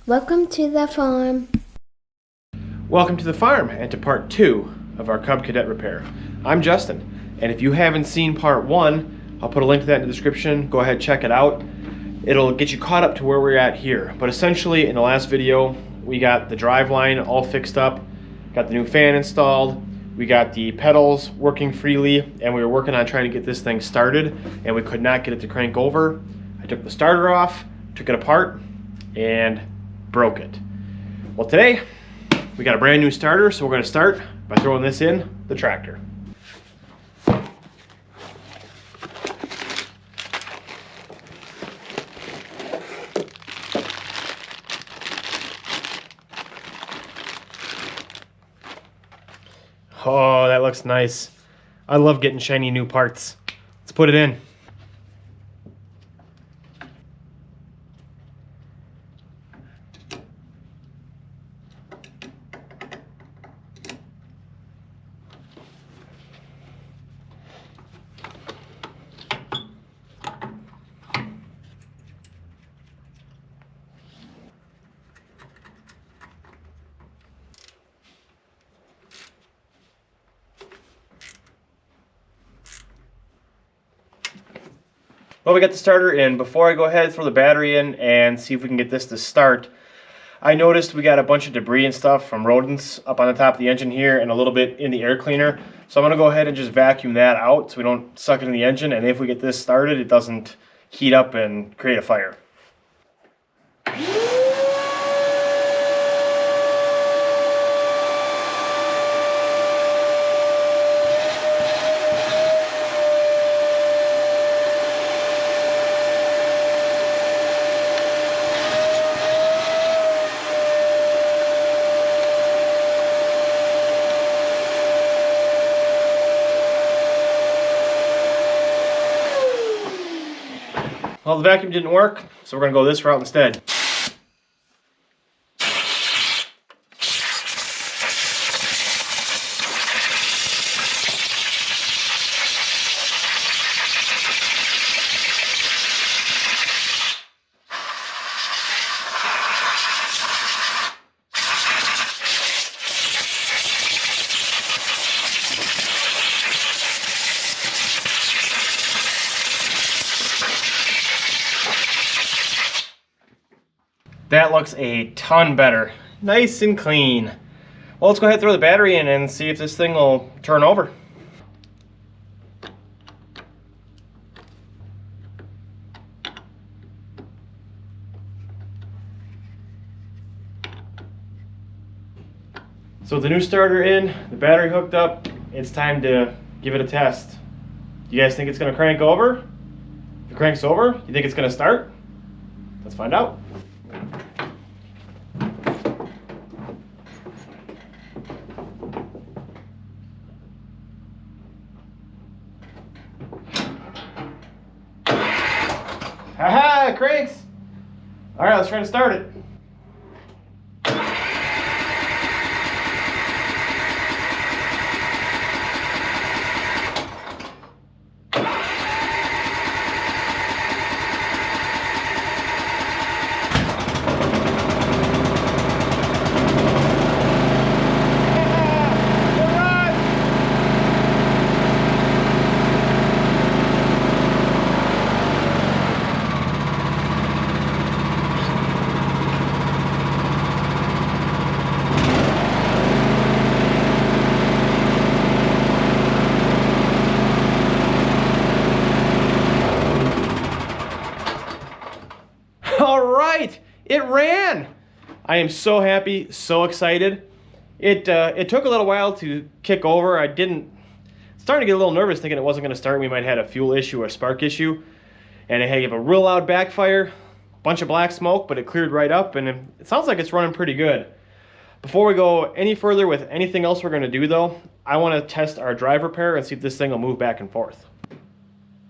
Welcome to the farm. Welcome to the farm and to part 2 of our Cub Cadet repair. I'm Justin, and if you haven't seen part 1, I'll put a link to that in the description. Go ahead, check it out. It'll get you caught up to where we're at here. But essentially, in the last video, we got the drive line all fixed up, got the new fan installed, we got the pedals working freely, and we were working on trying to get this thing started, and we could not get it to crank over. I took the starter off, took it apart, and broke it. Well, today we got a brand new starter, so we're going to start by throwing this in the tractor. Oh, that looks nice. I love getting shiny new parts. Let's put it in. Well, we got the starter in. Before I go ahead and throw the battery in and see if we can get this to start, I noticed we got a bunch of debris and stuff from rodents up on the top of the engine here and a little bit in the air cleaner. So I'm going to go ahead and just vacuum that out so we don't suck it in the engine, and if we get this started, it doesn't heat up and create a fire. Well, the vacuum didn't work, so we're going to go this route instead. That looks a ton better. Nice and clean. Well, let's go ahead and throw the battery in and see if this thing will turn over. So with the new starter in, the battery hooked up, it's time to give it a test. Do you guys think it's going to crank over? If it cranks over, you think it's going to start? Let's find out. Haha, it cranks! Alright, let's try to start it. All right, it ran. I am so happy, so excited. It took a little while to kick over. Starting to get a little nervous thinking it wasn't going to start. We might have had a fuel issue or a spark issue. And it gave a real loud backfire, bunch of black smoke, but it cleared right up, and it sounds like it's running pretty good. Before we go any further with anything else we're going to do though, I want to test our drive repair and see if this thing will move back and forth.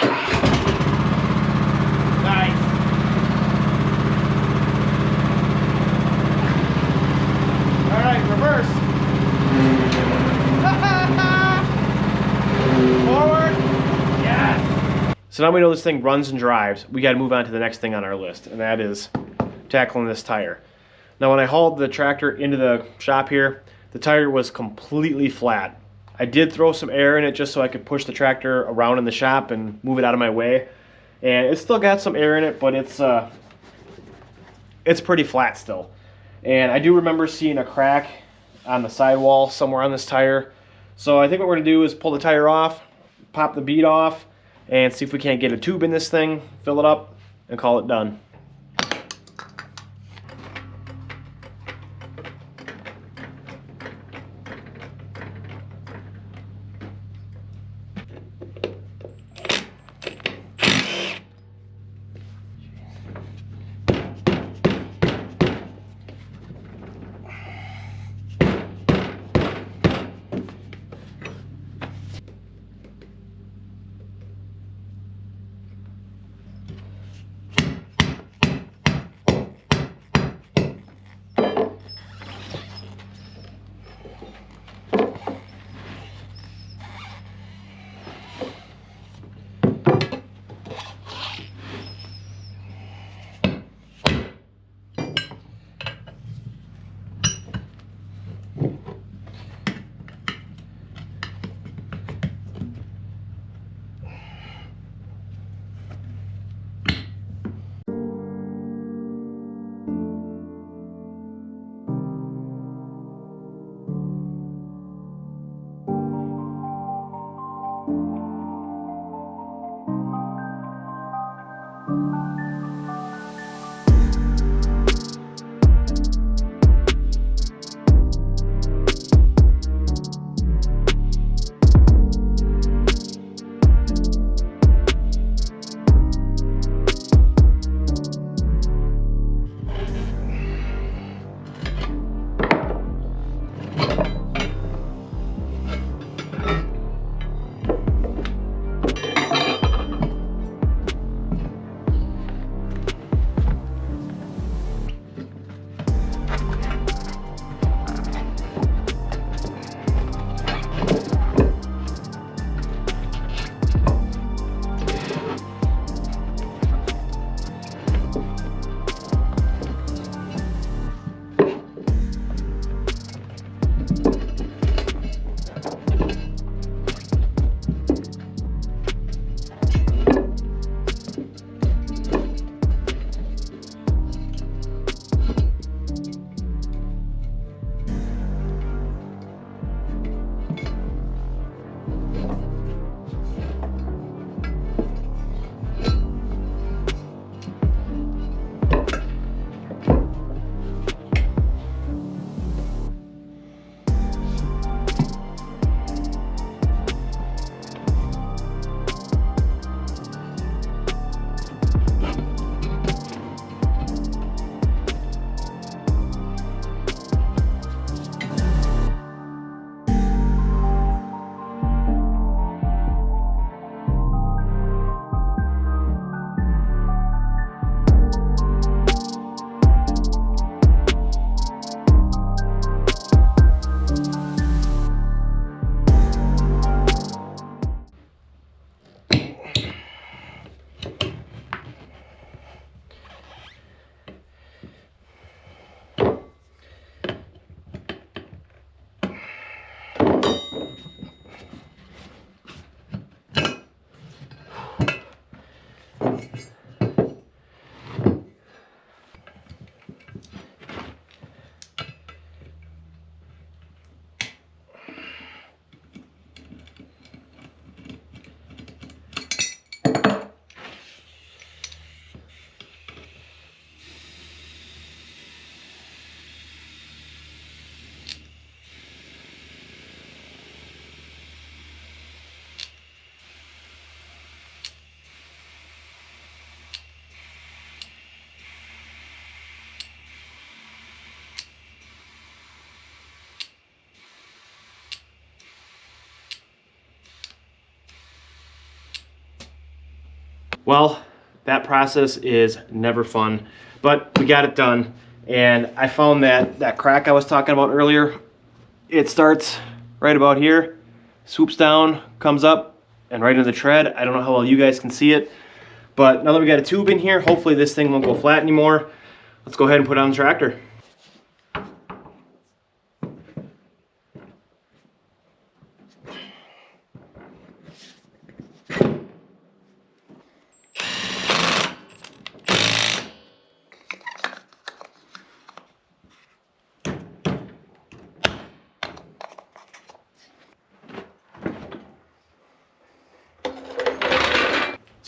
Nice. Reverse. Forward. Yes. So now we know this thing runs and drives. We got to move on to the next thing on our list, and that is tackling this tire. Now when I hauled the tractor into the shop here, the tire was completely flat. I did throw some air in it just so I could push the tractor around in the shop and move it out of my way. And it's still got some air in it, but it's pretty flat still. And I do remember seeing a crack on the sidewall somewhere on this tire. So I think what we're gonna do is pull the tire off, pop the bead off, and see if we can't get a tube in this thing, fill it up, and call it done. Well, that process is never fun, but we got it done. And I found that crack I was talking about earlier, it starts right about here, swoops down, comes up, and right into the tread. I don't know how well you guys can see it, but now that we got a tube in here, hopefully this thing won't go flat anymore. Let's go ahead and put it on the tractor.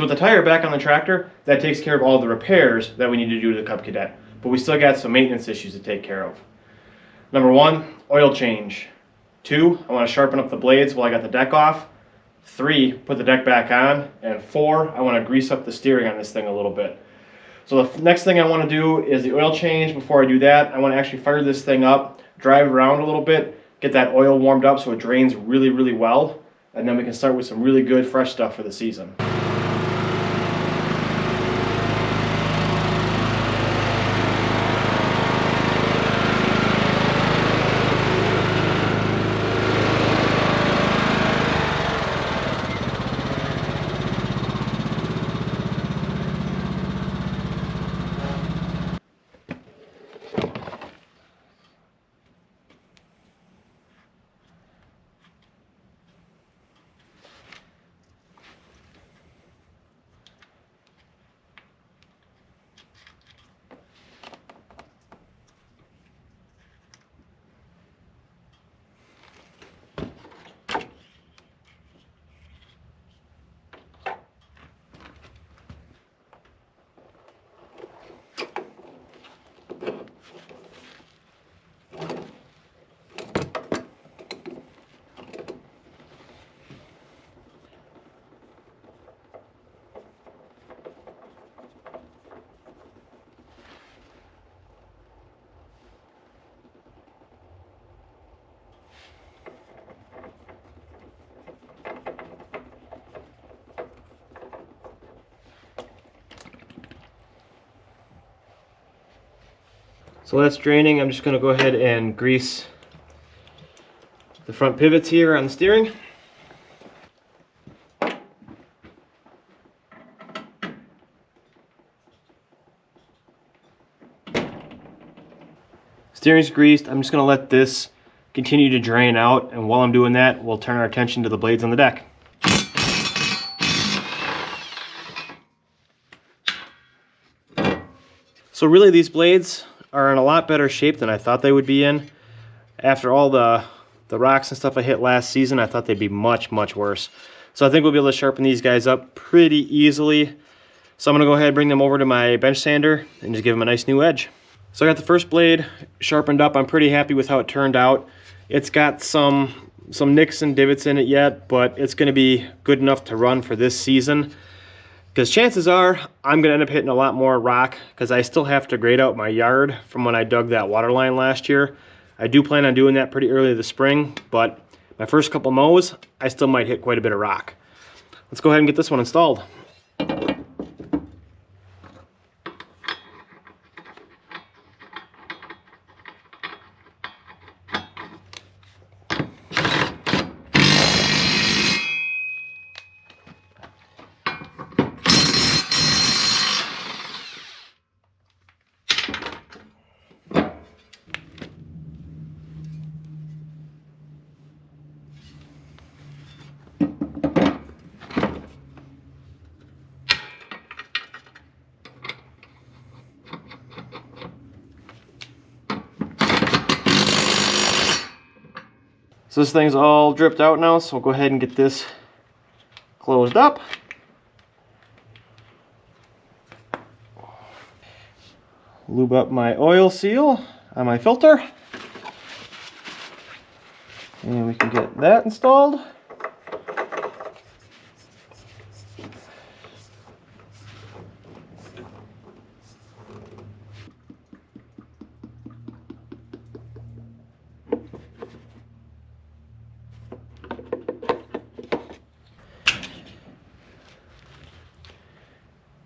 with the tire back on the tractor, that takes care of all the repairs that we need to do to the Cub Cadet. But we still got some maintenance issues to take care of. Number 1, oil change. 2, I want to sharpen up the blades while I got the deck off. 3, put the deck back on. And 4, I want to grease up the steering on this thing a little bit. So the next thing I want to do is the oil change. Before I do that, I want to actually fire this thing up, drive around a little bit, get that oil warmed up so it drains really, really well. And then we can start with some really good fresh stuff for the season. So that's draining. I'm just going to go ahead and grease the front pivots here on the steering. Steering's greased. I'm just going to let this continue to drain out, and while I'm doing that, we'll turn our attention to the blades on the deck. So really these blades are in a lot better shape than I thought they would be in. After all the rocks and stuff I hit last season, I thought they'd be much, much worse. So I think we'll be able to sharpen these guys up pretty easily. So I'm gonna go ahead and bring them over to my bench sander and just give them a nice new edge. So I got the first blade sharpened up. I'm pretty happy with how it turned out. It's got some nicks and divots in it yet, but it's gonna be good enough to run for this season. Because chances are I'm going to end up hitting a lot more rock because I still have to grade out my yard from when I dug that water line last year. I do plan on doing that pretty early this spring, but my first couple mows, I still might hit quite a bit of rock. Let's go ahead and get this one installed. So this thing's all dripped out now, so we'll go ahead and get this closed up. Lube up my oil seal on my filter. And we can get that installed.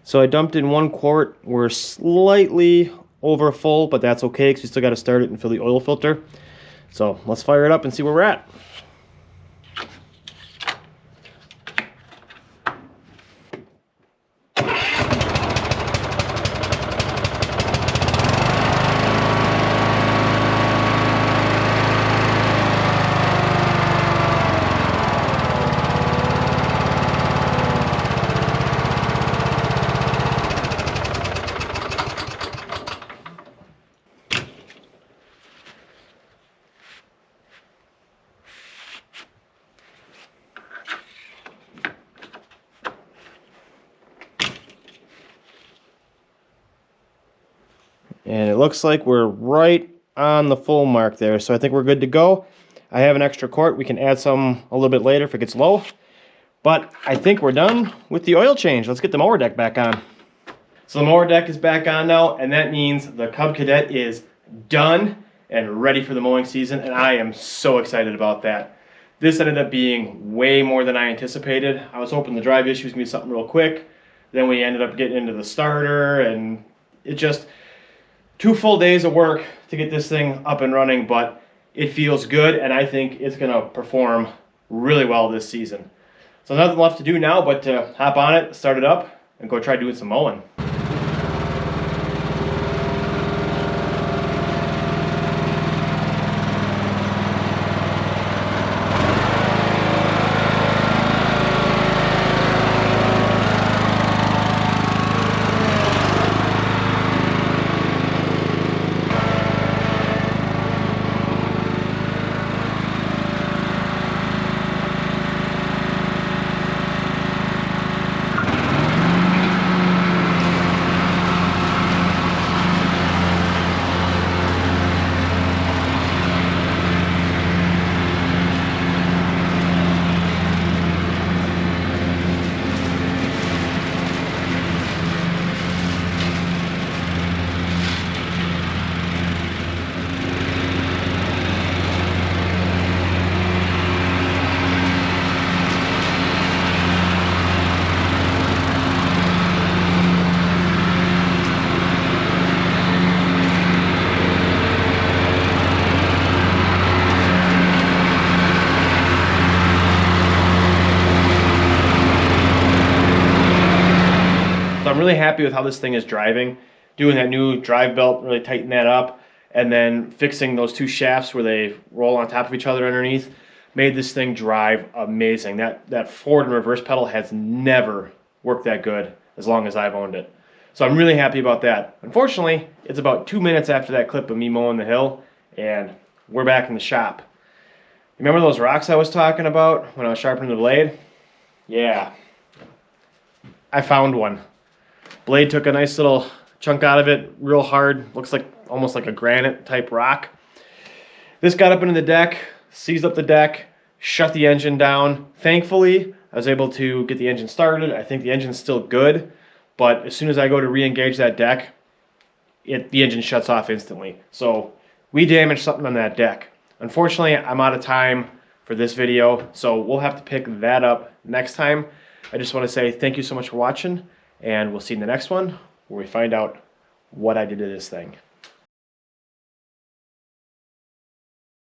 So I dumped in 1 quart. We're slightly over full, but that's okay because we still got to start it and fill the oil filter. So let's fire it up and see where we're at. And it looks like we're right on the full mark there. So I think we're good to go. I have an extra quart. We can add some a little bit later if it gets low. But I think we're done with the oil change. Let's get the mower deck back on. So the mower deck is back on now, and that means the Cub Cadet is done and ready for the mowing season, and I am so excited about that. This ended up being way more than I anticipated. I was hoping the drive issue was going to be something real quick. Then we ended up getting into the starter, and it just 2 full days of work to get this thing up and running, but it feels good, and I think it's going to perform really well this season. So nothing left to do now but to hop on it, start it up, and go try doing some mowing. So I'm really happy with how this thing is driving. Doing that new drive belt, really tighten that up, and then fixing those 2 shafts where they roll on top of each other underneath, made this thing drive amazing. That forward and reverse pedal has never worked that good as long as I've owned it. So I'm really happy about that. Unfortunately, it's about 2 minutes after that clip of me mowing the hill, and we're back in the shop. Remember those rocks I was talking about when I was sharpening the blade? Yeah, I found one. Blade took a nice little chunk out of it, real hard, looks like almost like a granite type rock. This got up into the deck, seized up the deck, shut the engine down. Thankfully, I was able to get the engine started. I think the engine's still good, but as soon as I go to re-engage that deck, the engine shuts off instantly. So we damaged something on that deck. Unfortunately, I'm out of time for this video, so we'll have to pick that up next time. I just want to say thank you so much for watching, and we'll see you in the next one where we find out what I did to this thing.